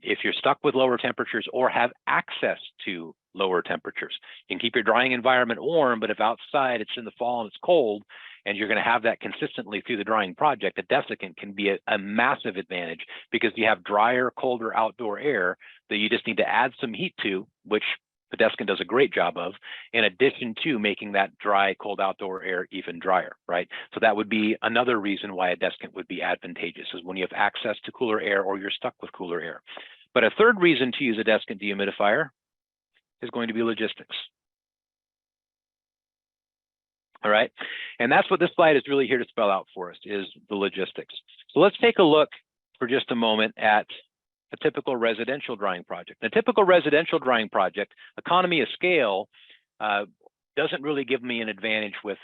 if you're stuck with lower temperatures or have access to lower temperatures, you can keep your drying environment warm, but if outside it's in the fall and it's cold, and you're going to have that consistently through the drying project, a desiccant can be a massive advantage because you have drier, colder outdoor air that you just need to add some heat to, which the desiccant does a great job of, in addition to making that dry, cold outdoor air even drier, right? So that would be another reason why a desiccant would be advantageous, is when you have access to cooler air or you're stuck with cooler air. But a third reason to use a desiccant dehumidifier is going to be logistics. All right, and that's what this slide is really here to spell out for us, is the logistics. So let's take a look for just a moment at a typical residential drying project. A typical residential drying project, economy of scale, doesn't really give me an advantage with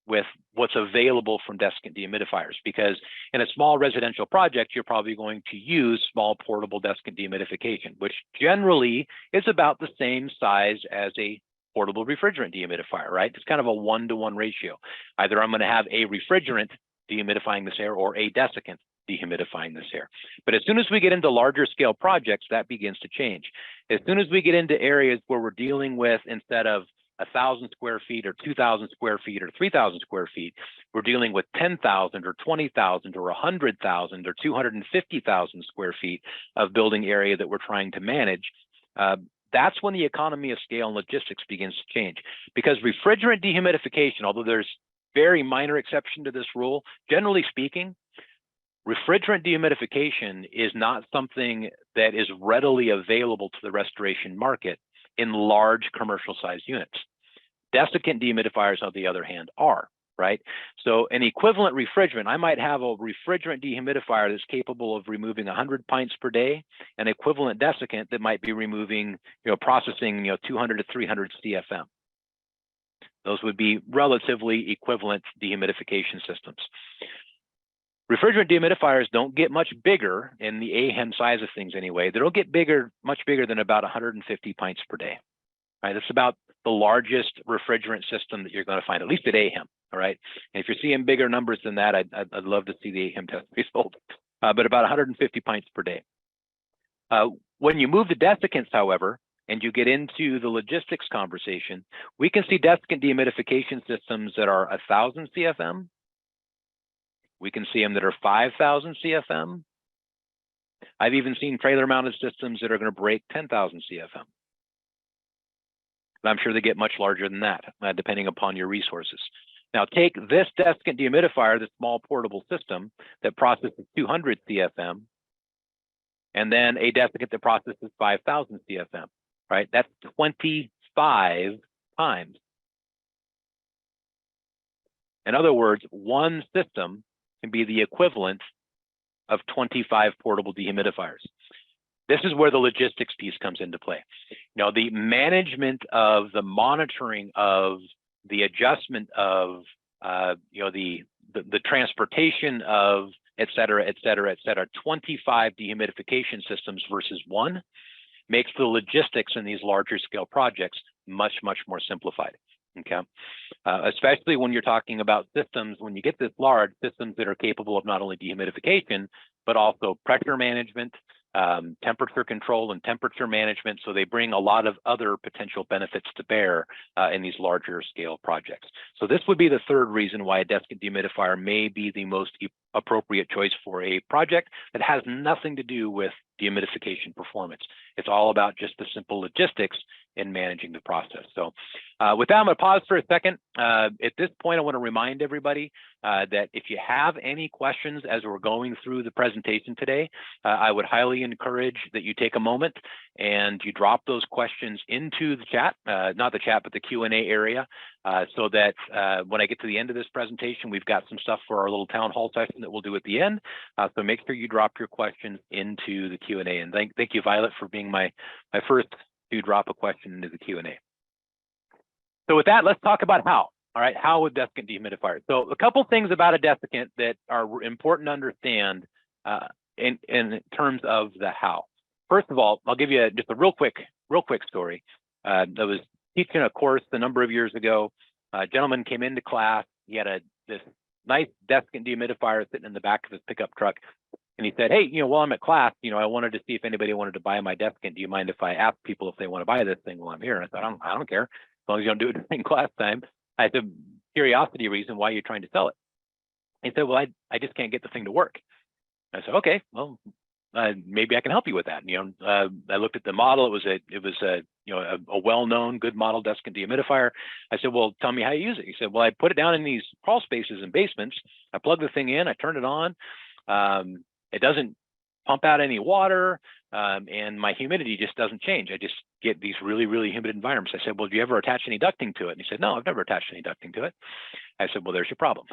with what's available from desiccant dehumidifiers, because in a small residential project, you're probably going to use small portable desiccant dehumidification, which generally is about the same size as a portable refrigerant dehumidifier, right? It's kind of a 1-to-1 ratio. Either I'm going to have a refrigerant dehumidifying this air or a desiccant dehumidifying this air. But as soon as we get into larger scale projects, that begins to change. As soon as we get into areas where we're dealing with, instead of 1,000 square feet or 2,000 square feet or 3,000 square feet, we're dealing with 10,000 or 20,000 or 100,000 or 250,000 square feet of building area that we're trying to manage. That's when the economy of scale and logistics begins to change, because refrigerant dehumidification, although there's very minor exception to this rule, generally speaking, refrigerant dehumidification is not something that is readily available to the restoration market in large commercial sized units. Desiccant dehumidifiers, on the other hand, are, right? So an equivalent refrigerant, I might have a refrigerant dehumidifier that's capable of removing 100 pints per day, an equivalent desiccant that might be removing, processing, 200 to 300 CFM. Those would be relatively equivalent dehumidification systems. Refrigerant dehumidifiers don't get much bigger in the AHEM size of things anyway. They don't get bigger, much bigger than about 150 pints per day. Right? That's about the largest refrigerant system that you're going to find, at least at AHEM. All right. And if you're seeing bigger numbers than that, I'd love to see the AHEM test result. But about 150 pints per day. When you move to desiccants, however, and you get into the logistics conversation, we can see desiccant dehumidification systems that are 1,000 CFM. We can see them that are 5,000 CFM. I've even seen trailer mounted systems that are going to break 10,000 CFM. But I'm sure they get much larger than that, depending upon your resources. Now take this desiccant dehumidifier, this small portable system that processes 200 CFM, and then a desiccant that processes 5,000 CFM, right? That's 25 times. In other words, one system can be the equivalent of 25 portable dehumidifiers. This is where the logistics piece comes into play. The management of the monitoring of the adjustment of, the transportation of, et cetera, 25 dehumidification systems versus one makes the logistics in these larger scale projects much, much more simplified. Okay, especially when you're talking about systems, when you get this large, systems that are capable of not only dehumidification, but also pressure management, temperature control and temperature management. So they bring a lot of other potential benefits to bear in these larger scale projects. So this would be the third reason why a desiccant dehumidifier may be the most appropriate choice for a project that has nothing to do with dehumidification performance. It's all about just the simple logistics in managing the process. So with that, I'm going to pause for a second. At this point, I want to remind everybody that if you have any questions as we're going through the presentation today, I would highly encourage that you take a moment and you drop those questions into the chat, not the chat, but the Q&A area, so that when I get to the end of this presentation, we've got some stuff for our little town hall session that we'll do at the end. So make sure you drop your questions into the Q&A. And thank you, Violet, for being my first to drop a question into the Q&A. So with that, let's talk about how. All right, how with desiccant dehumidifiers. So a couple things about a desiccant that are important to understand in terms of the how. First of all, I'll give you just a real quick story. I was teaching a course a number of years ago. A gentleman came into class. He had this nice desiccant dehumidifier sitting in the back of his pickup truck. And he said, hey, while I'm at class, I wanted to see if anybody wanted to buy my desiccant. Do you mind if I ask people if they want to buy this thing while I'm here? And I thought, I don't care, as long as you don't do it during class time. I said, curiosity reason, why are you trying to sell it? He said, well, I just can't get the thing to work. I said, okay, well, maybe I can help you with that. I looked at the model. It was a well-known, good model desiccant dehumidifier. I said, well, tell me how you use it. He said, well, I put it down in these crawl spaces and basements. I plug the thing in, I turn it on. It doesn't pump out any water, and my humidity just doesn't change. I just get these really, really humid environments. I said, well, do you ever attach any ducting to it? And he said, no, I've never attached any ducting to it. I said, well, there's your problem.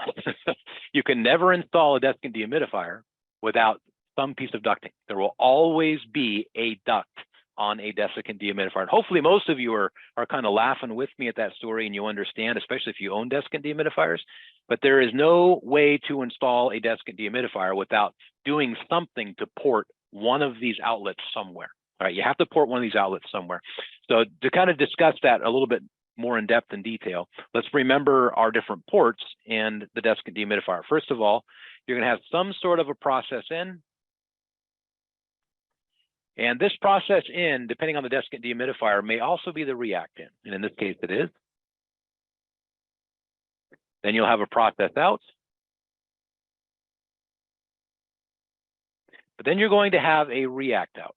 You can never install a desiccant dehumidifier without some piece of ducting. There will always be a duct on a desiccant dehumidifier. And hopefully most of you are kind of laughing with me at that story and you understand, especially if you own desiccant dehumidifiers. But there is no way to install a desiccant dehumidifier without doing something to port one of these outlets somewhere. All right, you have to port one of these outlets somewhere. So to kind of discuss that a little bit more in depth and detail, let's remember our different ports and the desiccant dehumidifier. First of all, you're going to have some sort of a process in. And this process in, depending on the desiccant dehumidifier, may also be the reactant. And in this case, it is. Then you'll have a process out. But then you're going to have a react out.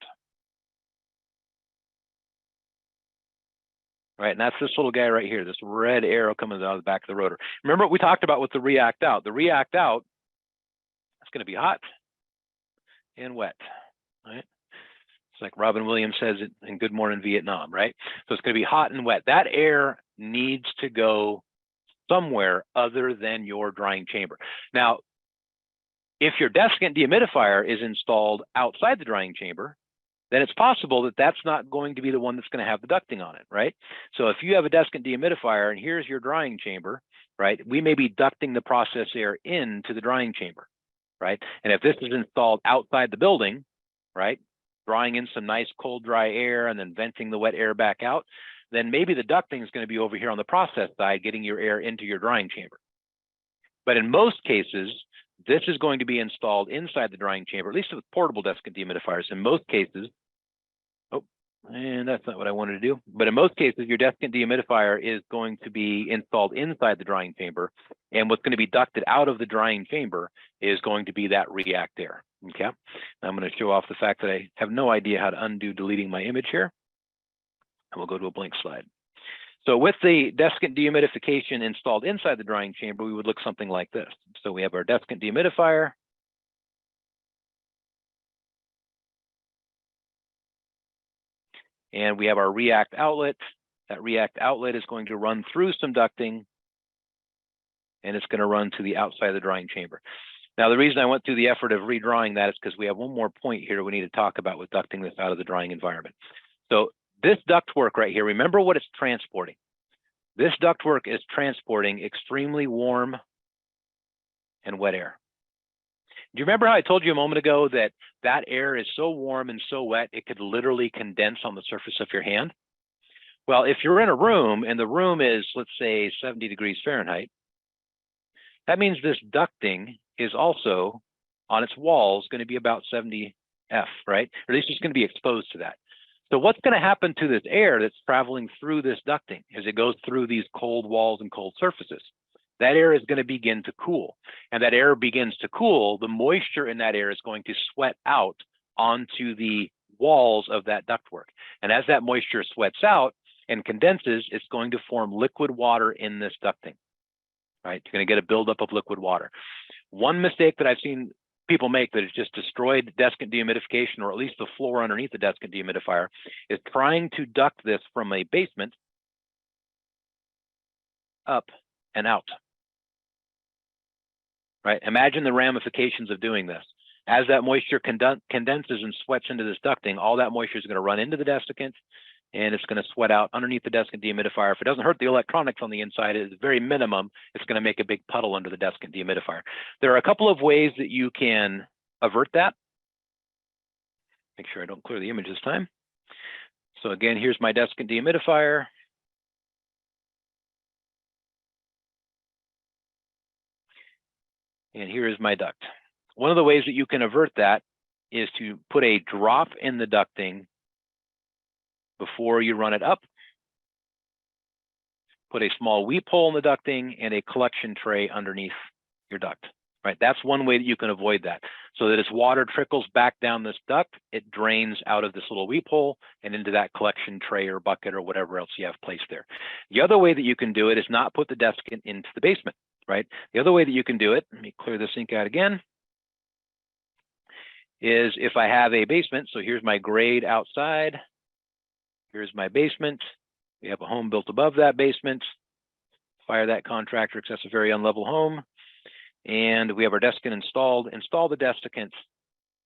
Right, and that's this little guy right here, this red arrow coming out of the back of the rotor. Remember what we talked about with the react out? The react out, it's going to be hot and wet, right? It's like Robin Williams says it in Good Morning Vietnam, right? So it's going to be hot and wet. That air needs to go somewhere other than your drying chamber. Now, if your desiccant dehumidifier is installed outside the drying chamber, then it's possible that that's not going to be the one that's going to have the ducting on it, right? So if you have a desiccant dehumidifier and here's your drying chamber, right, we may be ducting the process air into the drying chamber, right? And if this is installed outside the building, right, drawing in some nice cold, dry air and then venting the wet air back out, then maybe the ducting is going to be over here on the process side, getting your air into your drying chamber. But in most cases, this is going to be installed inside the drying chamber, at least with portable desiccant dehumidifiers. In most cases, and that's not what I wanted to do. But in most cases, your desiccant dehumidifier is going to be installed inside the drying chamber. And what's going to be ducted out of the drying chamber is going to be that react air. Okay. I'm going to show off the fact that I have no idea how to undo deleting my image here. And we'll go to a blank slide. So with the desiccant dehumidification installed inside the drying chamber, we would look something like this. So we have our desiccant dehumidifier. And we have our react outlet. That react outlet is going to run through some ducting, and it's going to run to the outside of the drying chamber. Now, the reason I went through the effort of redrawing that is because we have one more point here we need to talk about with ducting this out of the drying environment. So this ductwork right here, remember what it's transporting. This ductwork is transporting extremely warm and wet air. Do you remember how I told you a moment ago that that air is so warm and so wet, it could literally condense on the surface of your hand? Well, if you're in a room and the room is, let's say, 70 degrees Fahrenheit, that means this ducting is also on its walls going to be about 70 F, right? Or at least it's going to be exposed to that. So what's going to happen to this air that's traveling through this ducting as it goes through these cold walls and cold surfaces? That air is going to begin to cool. And that air begins to cool, the moisture in that air is going to sweat out onto the walls of that ductwork. And as that moisture sweats out and condenses, it's going to form liquid water in this ducting, right? You're going to get a buildup of liquid water. One mistake that I've seen people make that has just destroyed desiccant dehumidification, or at least the floor underneath the desiccant dehumidifier, is trying to duct this from a basement up and out. Right? Imagine the ramifications of doing this. As that moisture condenses and sweats into this ducting, all that moisture is going to run into the desiccant, and it's going to sweat out underneath the desiccant dehumidifier. If it doesn't hurt the electronics on the inside, at the very minimum, it's going to make a big puddle under the desiccant dehumidifier. There are a couple of ways that you can avert that. Make sure I don't clear the image this time. So again, here's my desiccant dehumidifier. And here is my duct. One of the ways that you can avert that is to put a drop in the ducting before you run it up. Put a small weep hole in the ducting and a collection tray underneath your duct. Right? That's one way that you can avoid that. So that as water trickles back down this duct, it drains out of this little weep hole and into that collection tray or bucket or whatever else you have placed there. The other way that you can do it is not put the desiccant into the basement. Right? The other way that you can do it, let me clear this ink out again, is if I have a basement, so here's my grade outside, here's my basement, we have a home built above that basement, fire that contractor because that's a very unlevel home, and we have our desiccant installed, install the desiccant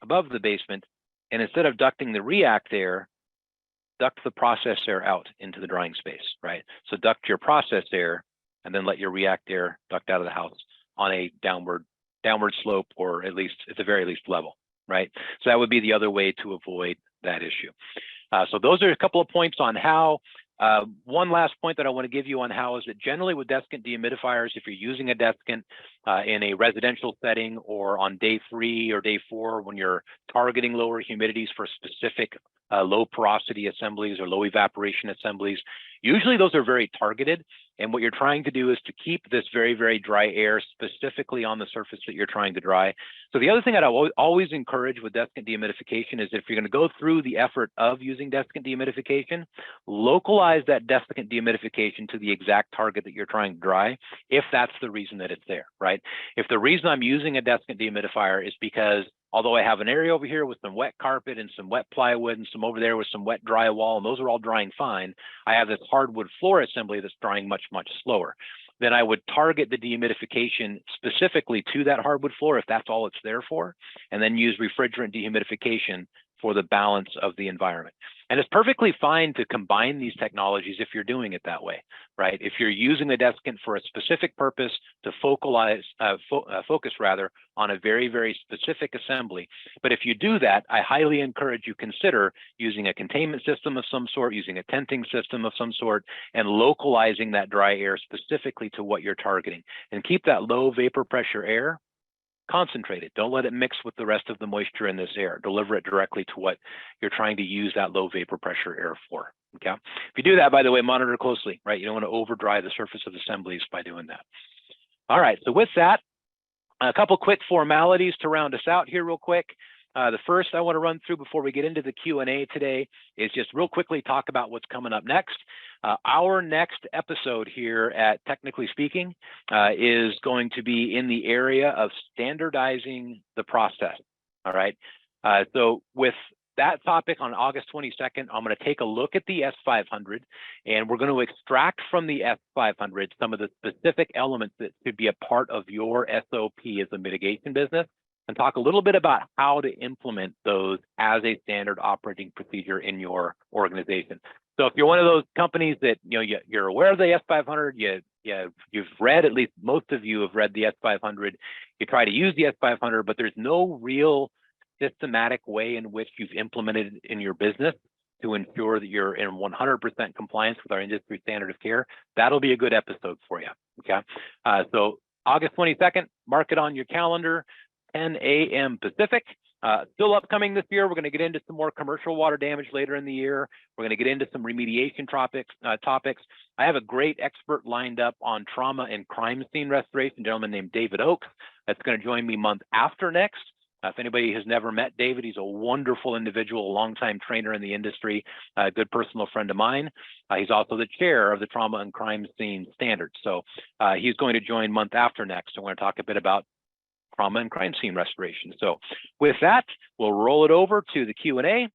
above the basement, and instead of ducting the react air, duct the process air out into the drying space, right? So duct your process air and then let your react air duct out of the house on a downward slope, or at the very least level, right? So that would be the other way to avoid that issue. So those are a couple of points on how. One last point that I want to give you on how is that generally with desiccant dehumidifiers, if you're using a desiccant in a residential setting or on day 3 or day 4, when you're targeting lower humidities for specific low porosity assemblies or low evaporation assemblies, usually those are very targeted. And what you're trying to do is to keep this very, very dry air specifically on the surface that you're trying to dry. So the other thing that I always encourage with desiccant dehumidification is if you're going to go through the effort of using desiccant dehumidification, localize that desiccant dehumidification to the exact target that you're trying to dry, if that's the reason that it's there, right? If the reason I'm using a desiccant dehumidifier is because although I have an area over here with some wet carpet and some wet plywood and some over there with some wet drywall, and those are all drying fine, I have this hardwood floor assembly that's drying much, much slower. Then I would target the dehumidification specifically to that hardwood floor if that's all it's there for, and then use refrigerant dehumidification for the balance of the environment. And it's perfectly fine to combine these technologies if you're doing it that way, right? If you're using the desiccant for a specific purpose to focus rather on a very, very specific assembly. But if you do that, I highly encourage you consider using a containment system of some sort, using a tenting system of some sort, and localizing that dry air specifically to what you're targeting. And keep that low vapor pressure air concentrated. Don't let it mix with the rest of the moisture in this air. Deliver it directly to what you're trying to use that low vapor pressure air for. Okay. If you do that, by the way, monitor closely, right? You don't want to over dry the surface of assemblies by doing that. All right. So with that, a couple quick formalities to round us out here real quick. The first I want to run through before we get into the Q&A today is just real quickly talk about what's coming up next. Our next episode here at Technically Speaking is going to be in the area of standardizing the process. All right. So with that topic on August 22nd, I'm going to take a look at the S500, and we're going to extract from the S500 some of the specific elements that could be a part of your SOP as a mitigation business, and talk a little bit about how to implement those as a standard operating procedure in your organization. So if you're one of those companies that you're aware of the S500, you've read, at least most of you have read the S500, you try to use the S500, but there's no real systematic way in which you've implemented it in your business to ensure that you're in 100% compliance with our industry standard of care, that'll be a good episode for you. Okay. So August 22nd, mark it on your calendar, 10 a.m. Pacific. Still upcoming this year, we're going to get into some more commercial water damage later in the year. We're going to get into some remediation topics. I have a great expert lined up on trauma and crime scene restoration, a gentleman named David Oakes, that's going to join me month after next. If anybody has never met David, he's a wonderful individual, a longtime trainer in the industry, a good personal friend of mine. He's also the chair of the Trauma and Crime Scene Standards. So he's going to join month after next. So we're going to talk a bit about trauma and crime scene restoration. So with that, we'll roll it over to the Q&A.